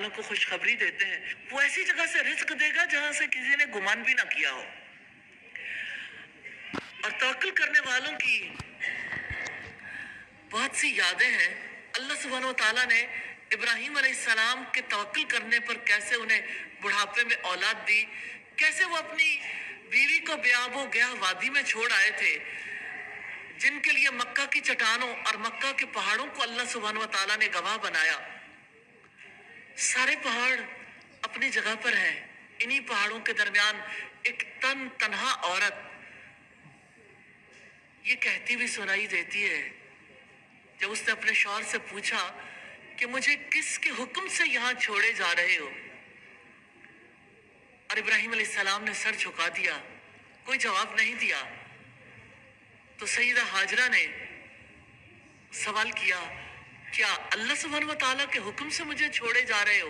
والوں کو خوشخبری دیتے ہیں، وہ ایسی جگہ سے رزق دے گا جہاں سے کسی نے گمان بھی نہ کیا ہو۔ اور توکل کرنے والوں کی بہت سی یادیں ہیں۔ اللہ سبحانہ و تعالیٰ نے ابراہیم علیہ السلام کے توکل کرنے پر کیسے انہیں بڑھاپے میں اولاد دی، کیسے وہ اپنی بیوی کو بیاب و گیا وادی میں چھوڑ آئے تھے، جن کے لیے مکہ کی چٹانوں اور مکہ کے پہاڑوں کو اللہ سبحانہ و تعالیٰ نے گواہ بنایا۔ سارے پہاڑ اپنی جگہ پر ہیں، انہی پہاڑوں کے درمیان ایک تنہا عورت یہ کہتی بھی سنائی دیتی ہے، جب اس نے اپنے شوہر سے پوچھا کہ مجھے کس کے حکم سے یہاں چھوڑے جا رہے ہو، اور ابراہیم علیہ السلام نے سر جھکا دیا، کوئی جواب نہیں دیا۔ تو سیدہ ہاجرہ نے سوال کیا، کیا اللہ سبحانہ و تعالیٰ کے حکم سے مجھے چھوڑے جا رہے ہو؟